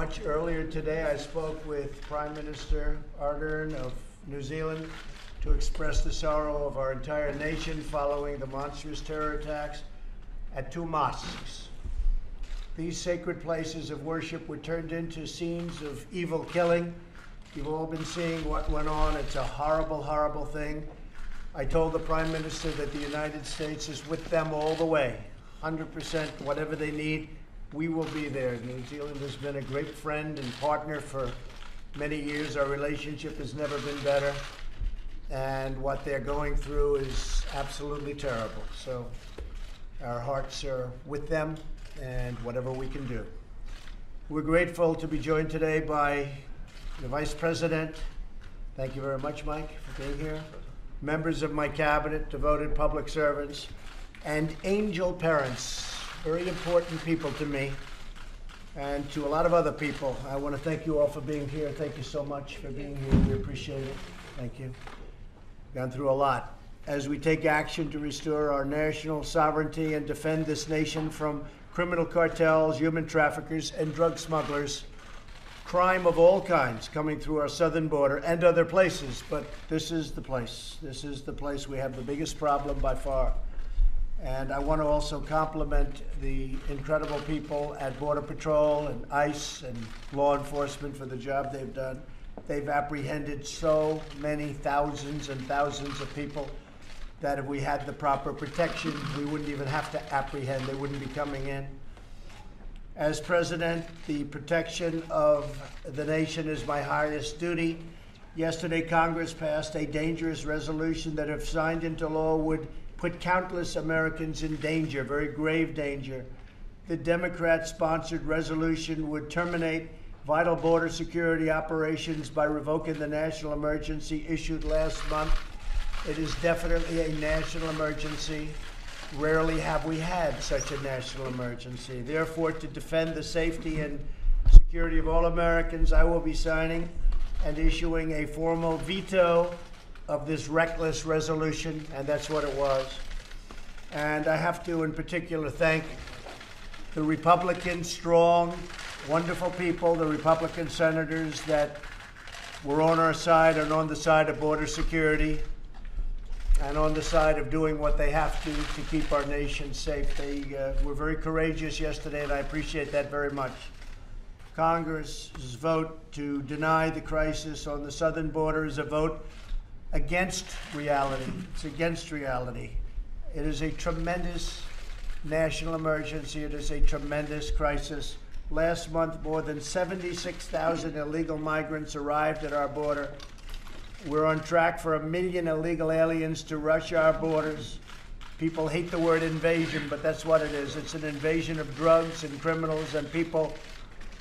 much. Earlier today, I spoke with Prime Minister Ardern of New Zealand to express the sorrow of our entire nation following the monstrous terror attacks at two mosques. These sacred places of worship were turned into scenes of evil killing. You've all been seeing what went on. It's a horrible, horrible thing. I told the Prime Minister that the United States is with them all the way, 100%, whatever they need. We will be there. New Zealand has been a great friend and partner for many years. Our relationship has never been better. And what they're going through is absolutely terrible. So our hearts are with them and whatever we can do. We're grateful to be joined today by the Vice President. Thank you very much, Mike, for being here. Members of my cabinet, devoted public servants, and angel parents. Very important people to me and to a lot of other people. I want to thank you all for being here. Thank you so much for being here. We appreciate it. Thank you. Gone through a lot. As we take action to restore our national sovereignty and defend this nation from criminal cartels, human traffickers, and drug smugglers, crime of all kinds coming through our southern border and other places, but this is the place. This is the place we have the biggest problem by far. And I want to also compliment the incredible people at Border Patrol and ICE and law enforcement for the job they've done. They've apprehended so many thousands and thousands of people that if we had the proper protection, we wouldn't even have to apprehend. They wouldn't be coming in. As president, the protection of the nation is my highest duty. Yesterday, Congress passed a dangerous resolution that, if signed into law, would put countless Americans in danger, very grave danger. The Democrat-sponsored resolution would terminate vital border security operations by revoking the national emergency issued last month. It is definitely a national emergency. Rarely have we had such a national emergency. Therefore, to defend the safety and security of all Americans, I will be signing and issuing a formal veto of this reckless resolution, and that's what it was. And I have to, in particular, thank the Republican, strong, wonderful people, the Republican senators that were on our side and on the side of border security and on the side of doing what they have to keep our nation safe. They were very courageous yesterday, and I appreciate that very much. Congress's vote to deny the crisis on the southern border is a vote against reality. It's against reality. It is a tremendous national emergency. It is a tremendous crisis. Last month, more than 76,000 illegal migrants arrived at our border. We're on track for 1 million illegal aliens to rush our borders. People hate the word invasion, but that's what it is. It's an invasion of drugs and criminals and people.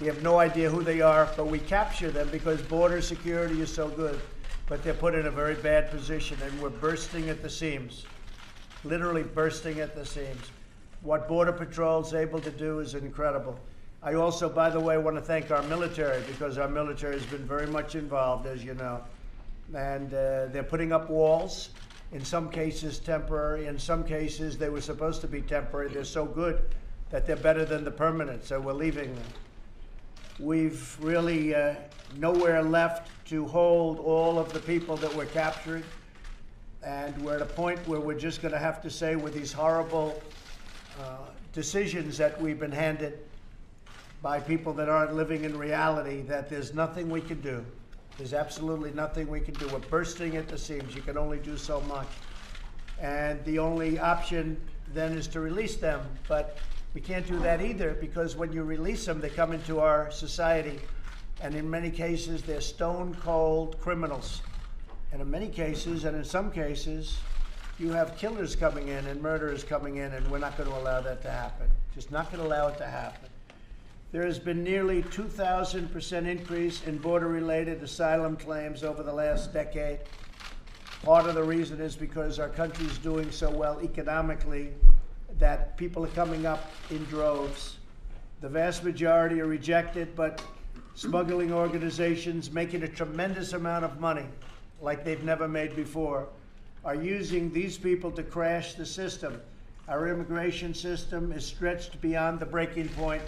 We have no idea who they are, but we capture them because border security is so good. But they're put in a very bad position, and we're bursting at the seams, literally bursting at the seams. What Border Patrol is able to do is incredible. I also, by the way, want to thank our military, because our military has been very much involved, as you know. And they're putting up walls, in some cases temporary, in some cases they were supposed to be temporary. They're so good that they're better than the permanent, so we're leaving them. We've really nowhere left to hold all of the people that we're capturing. And we're at a point where we're just going to have to say, with these horrible decisions that we've been handed by people that aren't living in reality, that there's nothing we can do. There's absolutely nothing we can do. We're bursting at the seams. You can only do so much. And the only option then is to release them. But we can't do that either, because when you release them, they come into our society. And in many cases, they're stone cold criminals. And in many cases, and in some cases, you have killers coming in and murderers coming in, and we're not going to allow that to happen. Just not going to allow it to happen. There has been nearly 2,000% increase in border-related asylum claims over the last decade. Part of the reason is because our country is doing so well economically that people are coming up in droves. The vast majority are rejected, but smuggling organizations making a tremendous amount of money, like they've never made before, are using these people to crash the system. Our immigration system is stretched beyond the breaking point.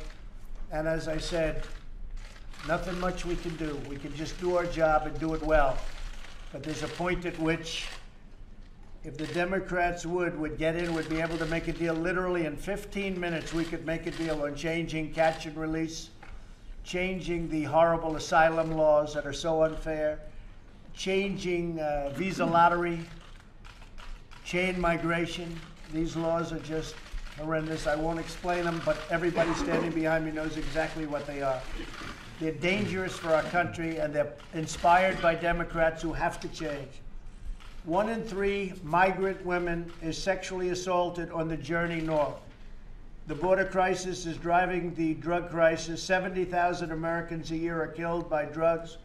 And as I said, Nothing much we can do. We can just do our job and do it well. But there's a point at which, if the Democrats would get in, would be able to make a deal. Literally in 15 minutes, we could make a deal on changing catch and release, changing the horrible asylum laws that are so unfair, changing visa lottery, chain migration. These laws are just horrendous. I won't explain them, but everybody standing behind me knows exactly what they are. They're dangerous for our country, and they're inspired by Democrats who have to change. 1 in 3 migrant women is sexually assaulted on the journey north. The border crisis is driving the drug crisis. 70,000 Americans a year are killed by drugs,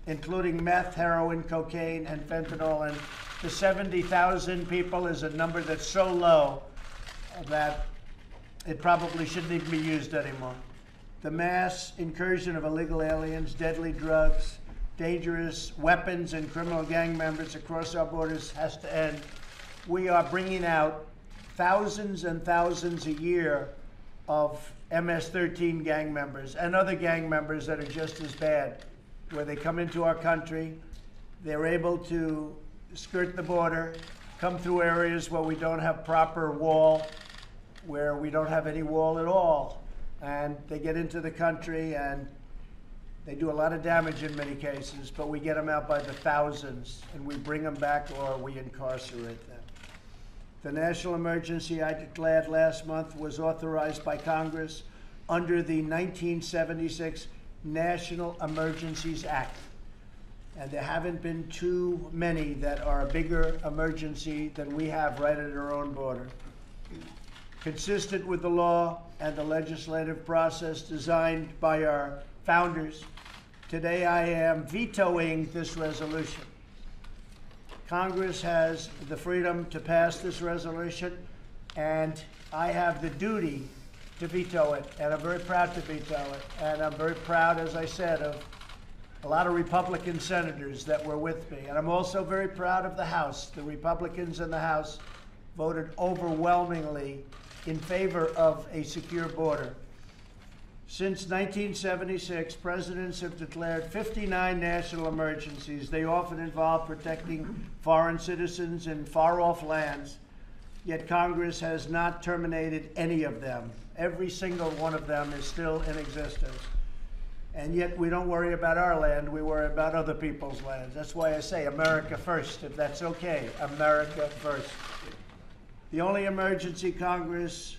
including meth, heroin, cocaine, and fentanyl. And the 70,000 people is a number that's so low that it probably shouldn't even be used anymore. The mass incursion of illegal aliens, deadly drugs, dangerous weapons, and criminal gang members across our borders has to end. We are bringing out thousands and thousands a year of MS-13 gang members and other gang members that are just as bad, where they come into our country, they're able to skirt the border, come through areas where we don't have proper wall, where we don't have any wall at all. And they get into the country and they do a lot of damage in many cases, but we get them out by the thousands and we bring them back or we incarcerate them. The national emergency I declared last month was authorized by Congress under the 1976 National Emergencies Act. And there haven't been too many that are a bigger emergency than we have right at our own border. Consistent with the law and the legislative process designed by our founders, today I am vetoing this resolution. Congress has the freedom to pass this resolution, and I have the duty to veto it, and I'm very proud to veto it. And I'm very proud, as I said, of a lot of Republican senators that were with me. And I'm also very proud of the House. The Republicans in the House voted overwhelmingly in favor of a secure border. Since 1976, presidents have declared 59 national emergencies. They often involve protecting foreign citizens in far-off lands, yet Congress has not terminated any of them. Every single one of them is still in existence. And yet we don't worry about our land, we worry about other people's lands. That's why I say America first, if that's okay, America first. The only emergency Congress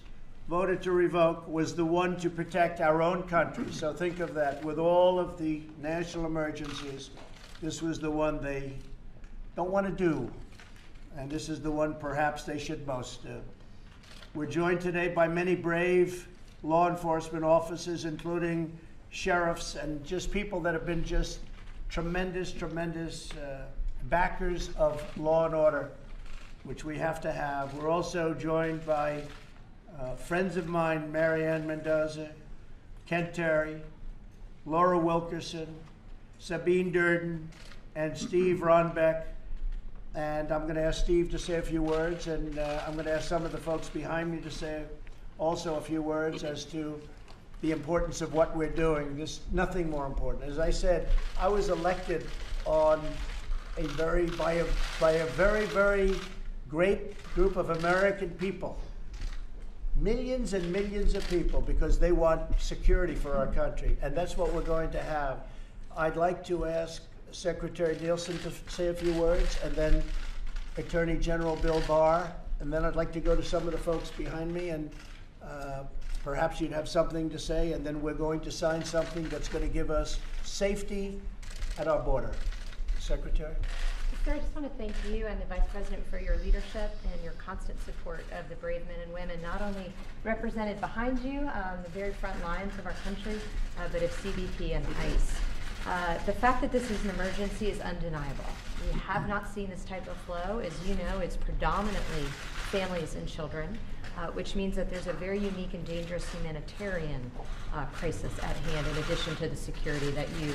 voted to revoke was the one to protect our own country. So think of that. With all of the national emergencies, this was the one they don't want to do. And this is the one perhaps they should most do. We're joined today by many brave law enforcement officers, including sheriffs and just people that have been just tremendous backers of law and order, which we have to have. We're also joined by friends of mine, Marianne Mendoza, Kent Terry, Laura Wilkerson, Sabine Durden, and Steve Ronbeck. And I'm going to ask Steve to say a few words, and I'm going to ask some of the folks behind me to say also a few words as to the importance of what we're doing. There's nothing more important. As I said, I was elected on by a very great group of American people. Millions and millions of people, because they want security for our country, and that's what we're going to have. I'd like to ask Secretary Nielsen to say a few words, and then Attorney General Bill Barr, and then I'd like to go to some of the folks behind me, and perhaps you'd have something to say, and then we're going to sign something that's going to give us safety at our border. Secretary? Sir, I just want to thank you and the Vice President for your leadership and your constant support of the brave men and women, not only represented behind you on the very front lines of our country, but of CBP and ICE. The fact that this is an emergency is undeniable. We have not seen this type of flow. As you know, it's predominantly families and children, which means that there's a very unique and dangerous humanitarian crisis at hand, in addition to the security that you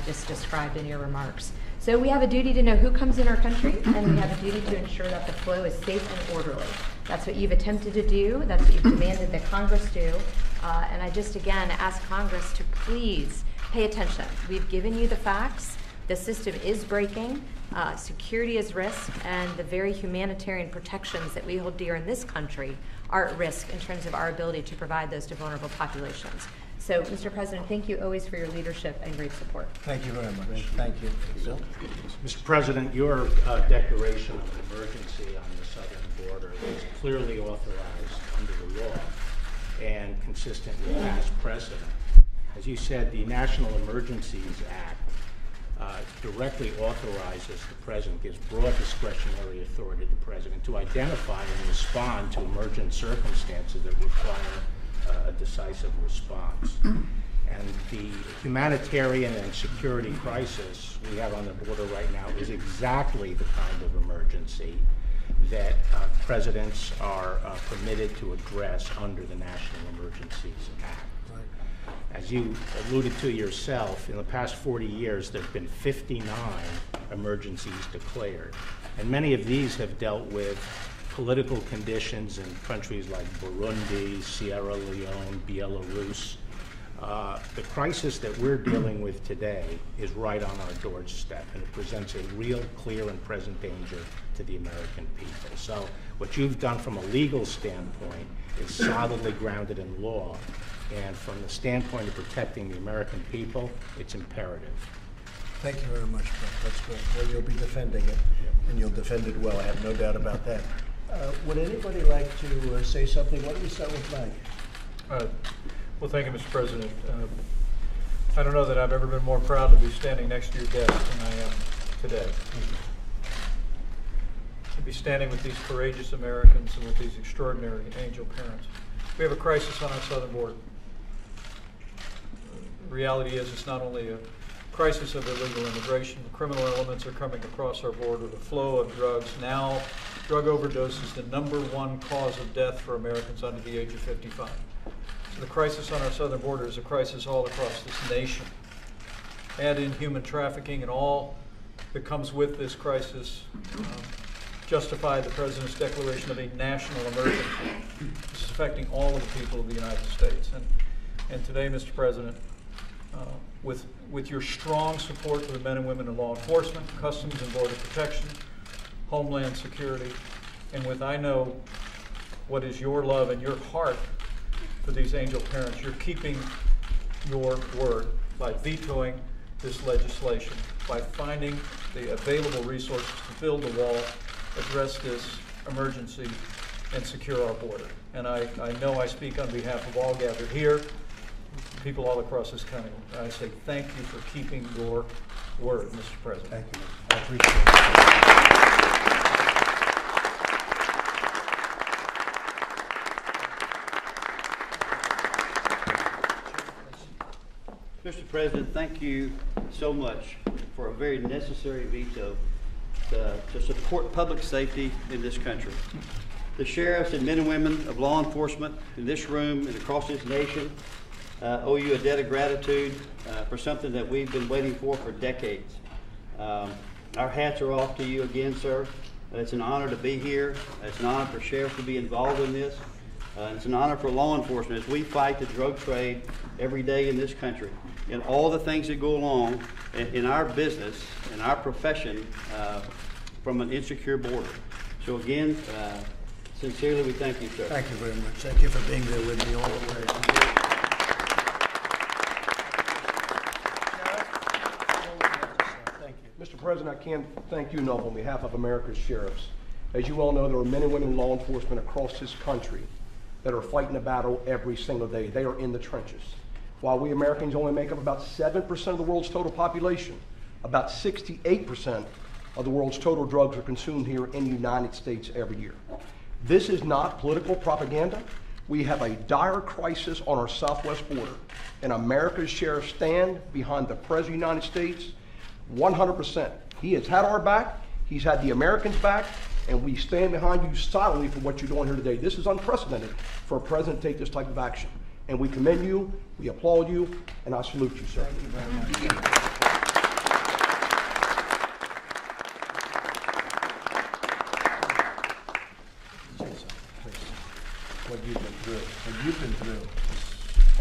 just described in your remarks. So we have a duty to know who comes in our country, and we have a duty to ensure that the flow is safe and orderly. That's what you've attempted to do. That's what you've demanded that Congress do. And I just, again, ask Congress to please pay attention. We've given you the facts. The system is breaking. Security is risk, and the very humanitarian protections that we hold dear in this country are at risk in terms of our ability to provide those to vulnerable populations. So, Mr. President, thank you always for your leadership and great support. Thank you very much. Thank you. Bill? Mr. President, your declaration of emergency on the southern border is clearly authorized under the law and consistent with past precedent. As you said, the National Emergencies Act directly authorizes the President, gives broad discretionary authority to the President to identify and respond to emergent circumstances that require a decisive response. And the humanitarian and security crisis we have on the border right now is exactly the kind of emergency that presidents are permitted to address under the National Emergencies Act. As you alluded to yourself, in the past 40 years, there have been 59 emergencies declared. And many of these have dealt with political conditions in countries like Burundi, Sierra Leone, Belarus. The crisis that we're dealing with today is right on our doorstep, and it presents a real, clear, and present danger to the American people. So what you've done from a legal standpoint is solidly grounded in law, and from the standpoint of protecting the American people, it's imperative. Thank you very much, Bill. That's great. Well, you'll be defending it, and you'll defend it well. I have no doubt about that. Would anybody like to say something? Why don't we start with Mike? Well, thank you, Mr. President. I don't know that I've ever been more proud to be standing next to your desk than I am today. To be standing with these courageous Americans and with these extraordinary angel parents. We have a crisis on our southern border. The reality is it's not only a crisis of illegal immigration. The criminal elements are coming across our border. The flow of drugs. Now, drug overdose is the #1 cause of death for Americans under the age of 55. So the crisis on our southern border is a crisis all across this nation. Add in human trafficking and all that comes with this crisis, justify the President's declaration of a national emergency. This is affecting all of the people of the United States. And today, Mr. President, with your strong support for the men and women in law enforcement, Customs and Border Protection, Homeland Security, and with I know what is your love and your heart for these angel parents, you're keeping your word by vetoing this legislation, by finding the available resources to build the wall, address this emergency, and secure our border. And I know I speak on behalf of all gathered here, people all across this country. I say thank you for keeping your word, Mr. President. Thank you. I appreciate it. Mr. President, thank you so much for a very necessary veto to support public safety in this country. The sheriffs and men and women of law enforcement in this room and across this nation owe you a debt of gratitude for something that we've been waiting for decades. Our hats are off to you again, sir. It's an honor to be here. It's an honor for sheriffs to be involved in this. It's an honor for law enforcement as we fight the drug trade every day in this country and all the things that go along in our business and our profession from an insecure border. So again, sincerely, we thank you, sir. Thank you very much. Thank you for being there with me all the way. Thank you. Mr. President, I can't thank you enough on behalf of America's sheriffs. As you well know, there are men and women in law enforcement across this country that are fighting a battle every single day. They are in the trenches. While we Americans only make up about 7% of the world's total population, about 68% of the world's total drugs are consumed here in the United States every year. This is not political propaganda. We have a dire crisis on our southwest border, and America's sheriffs stand behind the President of the United States 100%. He has had our back, he's had the Americans' back, and we stand behind you silently for what you're doing here today. This is unprecedented for a president to take this type of action. And we commend you, we applaud you, and I salute you, sir. Thank you very much. What you've been through.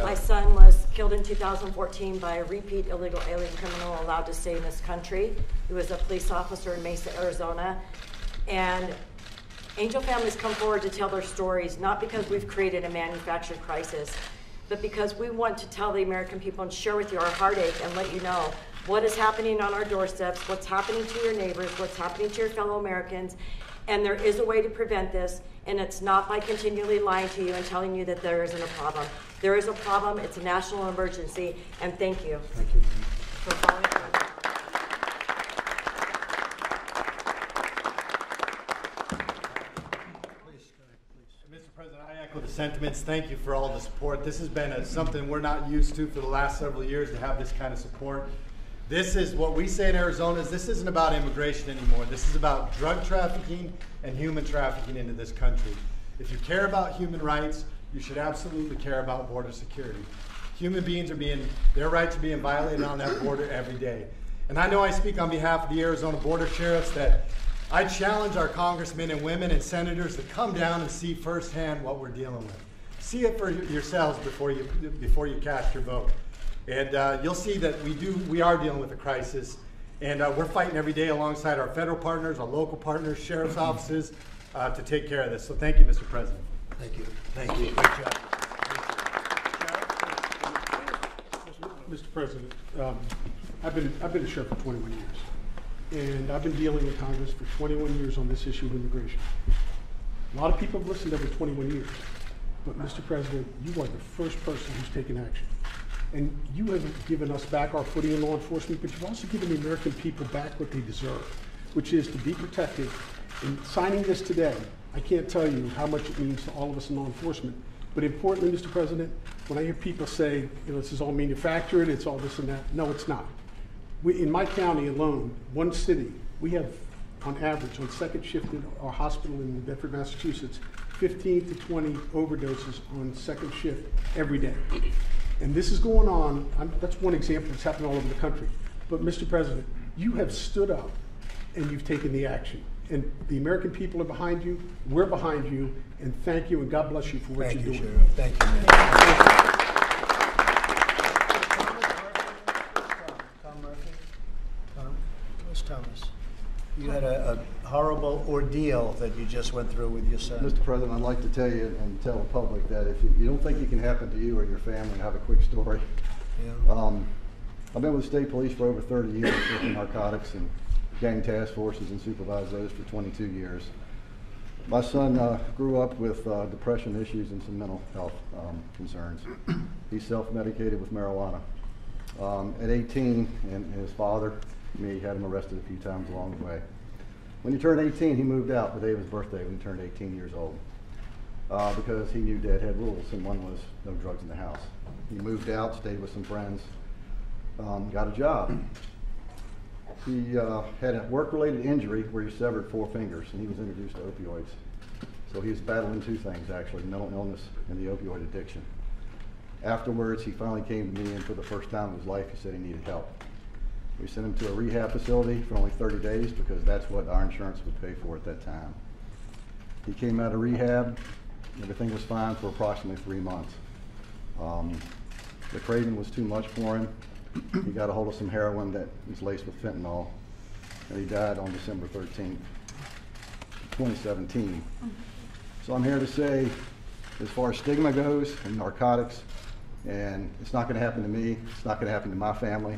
My son was killed in 2014 by a repeat illegal alien criminal allowed to stay in this country. He was a police officer in Mesa, Arizona. And Angel families come forward to tell their stories, not because we've created a manufactured crisis, but because we want to tell the American people and share with you our heartache and let you know what is happening on our doorsteps, what's happening to your neighbors, what's happening to your fellow Americans. And there is a way to prevent this, and it's not by continually lying to you and telling you that there isn't a problem. There is a problem, it's a national emergency, and thank you. Thank you. For following through. Mr. President, I echo the sentiments. Thank you for all the support. This has been something we're not used to for the last several years, to have this kind of support. This is what we say in Arizona is this isn't about immigration anymore. This is about drug trafficking and human trafficking into this country. If you care about human rights, you should absolutely care about border security. Human beings their rights are being violated on that border every day. And I know I speak on behalf of the Arizona Border Sheriffs that I challenge our congressmen and women and senators to come down and see firsthand what we're dealing with. See it for yourselves before you cast your vote. And you'll see that we are dealing with a crisis, and we're fighting every day alongside our federal partners, our local partners, sheriff's offices to take care of this. So thank you, Mr. President. Thank you. Thank you. Great job. Mr. President, I've been a sheriff for 21 years, and I've been dealing with Congress for 21 years on this issue of immigration. A lot of people have listened over 21 years, but Mr. President, you are the first person who's taken action. And you have given us back our footing in law enforcement, but you've also given the American people back what they deserve, which is to be protected. And signing this today, I can't tell you how much it means to all of us in law enforcement. But importantly, Mr. President, when I hear people say, this is all manufactured, it's all this and that, no, it's not. In my county alone, one city, we have, on average, on second shift in our hospital in Bedford, Massachusetts, 15 to 20 overdoses on second shift every day. And this is going on, that's one example that's happening all over the country. But Mr. President, you have stood up and you've taken the action. And the American people are behind you, we're behind you, and thank you and God bless you for what you're doing. Sheriff. Thank you, man. Tom Murphy? Tom? Where's Thomas? You had a horrible ordeal that you just went through with your son. Mr. President, I'd like to tell you and tell the public that if you don't think it can happen to you or your family, I have a quick story. Yeah. I've been with the state police for over 30 years, working narcotics and gang task forces and supervised those for 22 years. My son grew up with depression issues and some mental health concerns. He's self-medicated with marijuana. At 18, and his father, me, had him arrested a few times along the way. When he turned 18, he moved out the day of his birthday when he turned 18 years old because he knew Dad had rules, and one was no drugs in the house. He moved out, stayed with some friends, got a job. He had a work-related injury where he severed 4 fingers, and he was introduced to opioids. So he was battling 2 things, actually, mental illness and the opioid addiction. Afterwards, he finally came to me, and for the first time in his life, he said he needed help. We sent him to a rehab facility for only 30 days because that's what our insurance would pay for at that time. He came out of rehab, everything was fine for approximately 3 months. The craving was too much for him. He got a hold of some heroin that was laced with fentanyl, and he died on December 13th, 2017. So I'm here to say, as far as stigma goes and narcotics, and it's not going to happen to me, it's not going to happen to my family.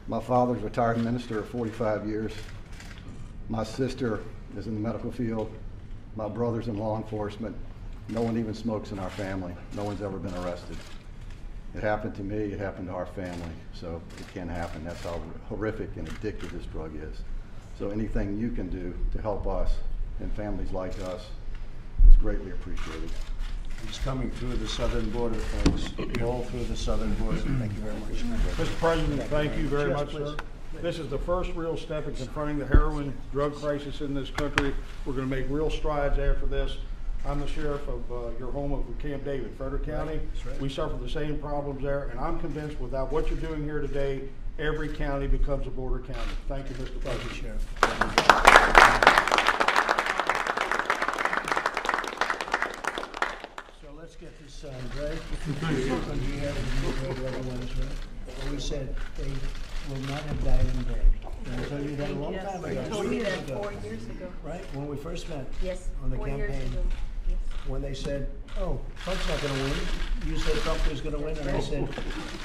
My father's a retired minister of 45 years. My sister is in the medical field. My brother's in law enforcement. No one even smokes in our family. No one's ever been arrested. It happened to me, it happened to our family, so it can happen. That's how horrific and addictive this drug is. So anything you can do to help us and families like us is greatly appreciated. He's coming through the southern border, folks, all through the southern border. Thank you very much. Mr. President, thank you very much, sir. This is the first real step in confronting the heroin drug crisis in this country. We're going to make real strides after this. I'm the sheriff of your home of Camp David, Frederick County. Right. We suffer the same problems there, and I'm convinced without what you're doing here today, every county becomes a border county. Thank you, Mr. President. Thank you, Sheriff. So let's get this sons, right? When we had the other ones, right? And we said they will not have died in vain. And I told you that a long time ago. You told me that 4 years ago. Right, when we first met. Yes, On the 4 years campaign. ago. Yes. When they said, oh, Trump's not gonna win. You said Trump was gonna win, and I said,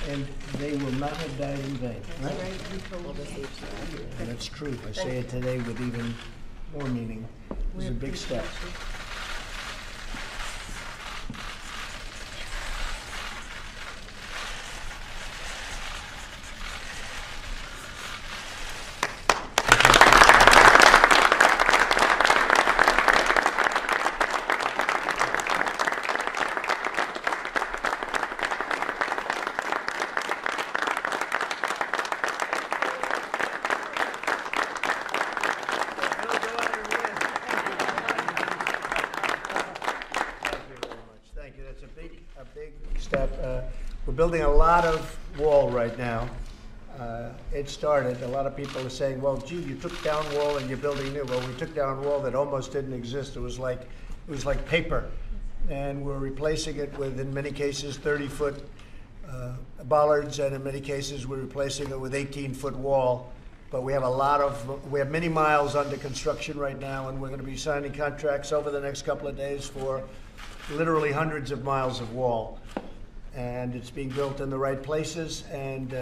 and they will not have died in vain, That's right? right, you told me. And that's true. I say it today with even more meaning. It was a big step. Thank you. That's a big step. We're building a lot of wall right now. It started. A lot of people are saying, "Well, gee, you took down wall and you're building new." Well, we took down wall that almost didn't exist. It was like paper, and we're replacing it with, in many cases, 30-foot bollards, and in many cases, we're replacing it with 18-foot wall. But we have many miles under construction right now, and we're going to be signing contracts over the next couple of days for literally hundreds of miles of wall. And it's being built in the right places, and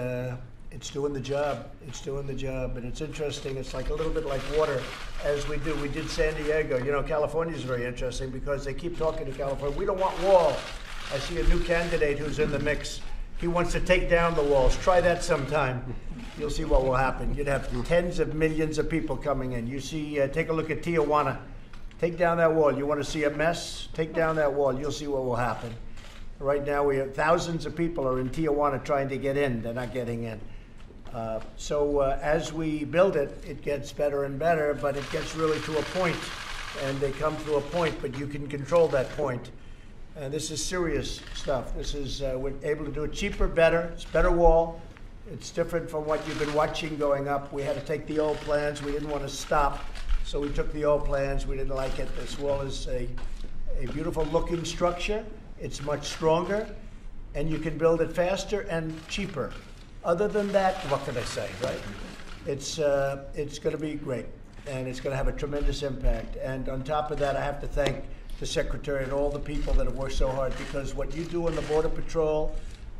it's doing the job. It's doing the job, and it's interesting. It's like a little bit like water, as we do. We did San Diego. You know, California is very interesting because they keep talking to California. We don't want wall. I see a new candidate who's in the mix. He wants to take down the walls. Try that sometime. You'll see what will happen. You'd have tens of millions of people coming in. You see, take a look at Tijuana. Take down that wall. You want to see a mess? Take down that wall. You'll see what will happen. Right now, we have thousands of people are in Tijuana trying to get in. They're not getting in. So as we build it, it gets better and better, but it gets really to a point, and they come to a point, but you can control that point. And this is serious stuff. This is, we're able to do it cheaper, better. It's better wall. It's different from what you've been watching going up. We had to take the old plans. We didn't want to stop, so we took the old plans. We didn't like it. This wall is a beautiful looking structure. It's much stronger, and you can build it faster and cheaper. Other than that, what can I say, right? It's going to be great, and it's going to have a tremendous impact. And on top of that, I have to thank the Secretary and all the people that have worked so hard, because what you do in the Border Patrol,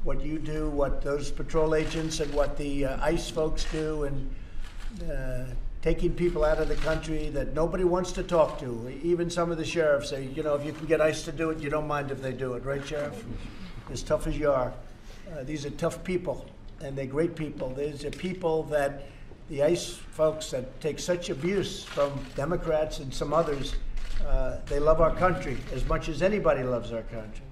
what you do, what those patrol agents and what the ICE folks do, and taking people out of the country that nobody wants to talk to. Even some of the sheriffs say, you know, if you can get ICE to do it, you don't mind if they do it, right, Sheriff? As tough as you are. These are tough people, and they're great people. These are people that the ICE folks that take such abuse from Democrats and some others, they love our country as much as anybody loves our country.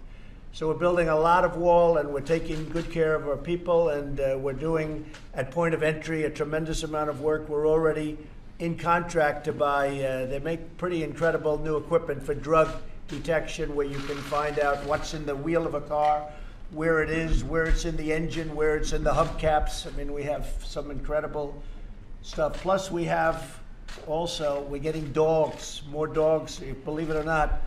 So we're building a lot of wall, and we're taking good care of our people, and we're doing, at point of entry, a tremendous amount of work. We're already in contract to buy, they make pretty incredible new equipment for drug detection, where you can find out what's in the wheel of a car, where it is, where it's in the engine, where it's in the hubcaps. I mean, we have some incredible stuff. Plus, we have also, we're getting dogs, more dogs, believe it or not.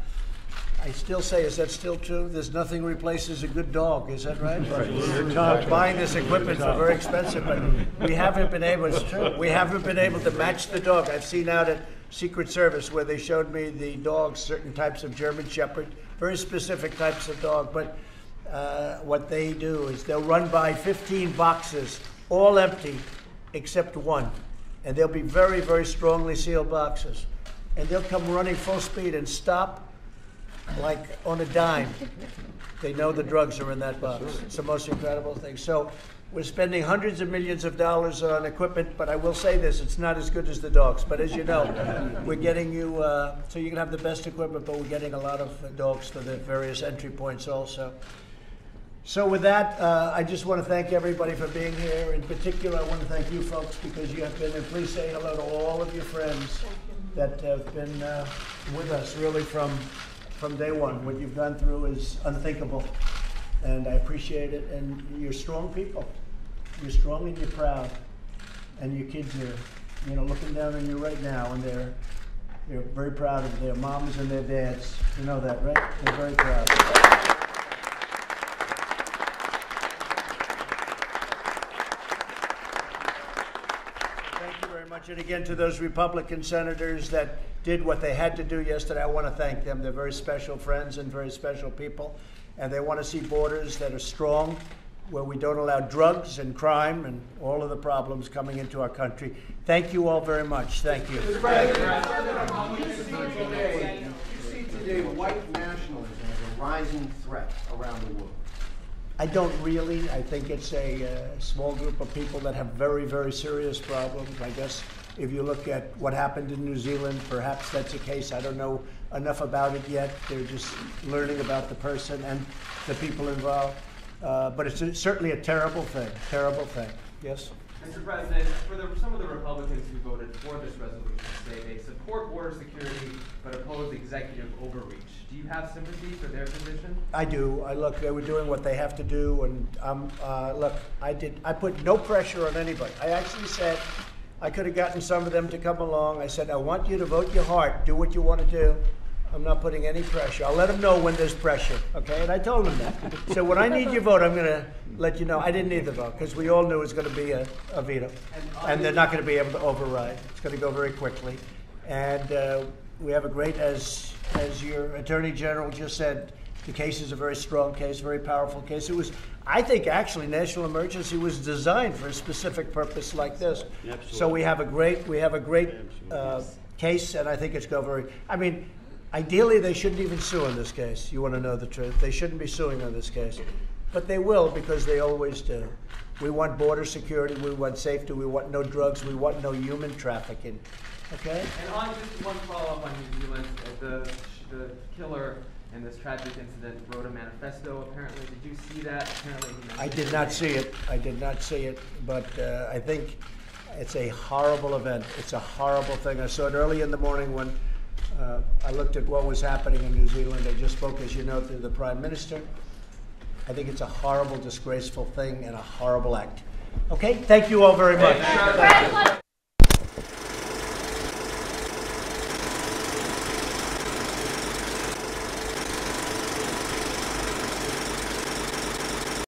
I still say, is that still true? There's nothing replaces a good dog, is that right? We're buying this equipment for very expensive, but we haven't been able, it's true, we haven't been able to match the dog. I've seen out at Secret Service where they showed me the dogs, certain types of German Shepherd, very specific types of dog, but what they do is they'll run by 15 boxes, all empty except one, and they'll be very, very strongly sealed boxes, and they'll come running full speed and stop like on a dime. They know the drugs are in that box. It's the most incredible thing. So we're spending hundreds of millions of dollars on equipment, but I will say this, it's not as good as the dogs. But as you know, we're getting you, so you can have the best equipment, but we're getting a lot of dogs for the various entry points also. So with that, I just want to thank everybody for being here. In particular, I want to thank you folks, because you have been, and please say hello to all of your friends that have been with us really from day one. What you've gone through is unthinkable, and I appreciate it. And you're strong people. You're strong and you're proud, and your kids are, you know, looking down on you right now, and they're very proud of their moms and their dads. You know that, right? They're very proud. much. And again, to those Republican senators that did what they had to do yesterday, I want to thank them. They're very special friends and very special people. And they want to see borders that are strong, where we don't allow drugs and crime and all of the problems coming into our country. Thank you all very much. Thank you. You see today white nationalism as a rising threat around the world. I don't really. I think it's a small group of people that have very, very serious problems. I guess if you look at what happened in New Zealand, perhaps that's a case. I don't know enough about it yet. They're just learning about the person and the people involved. But it's certainly a terrible thing. Terrible thing. Yes? Mr. President, for some of the Republicans who voted for this resolution say they support border security but oppose executive overreach. Do you have sympathy for their position? I do. Look, they were doing what they have to do, and look, I put no pressure on anybody. I actually said I could have gotten some of them to come along. I said, I want you to vote your heart. Do what you want to do. I'm not putting any pressure. I'll let them know when there's pressure, okay? And I told them that. So when I need your vote, I'm going to let you know. I didn't need the vote because we all knew it was going to be a veto. And they're not going to be able to override. It's going to go very quickly. And we have a great, as your Attorney General just said, the case is a very strong case, very powerful case. It was, I think, actually, national emergency was designed for a specific purpose like this. Absolutely. So we have a great case, and I think it's going very, I mean, ideally, they shouldn't even sue in this case. You want to know the truth. They shouldn't be suing on this case. But they will, because they always do. We want border security. We want safety. We want no drugs. We want no human trafficking. Okay? And on just one follow-up on New Zealand, the killer in this tragic incident wrote a manifesto, apparently. Did you see that? Apparently, I did not see it. I did not see it. But I think it's a horrible event. It's a horrible thing. I saw it early in the morning when I looked at what was happening in New Zealand. I just spoke, as you know, to the Prime Minister. I think it's a horrible, disgraceful thing and a horrible act. Okay? Thank you all very much.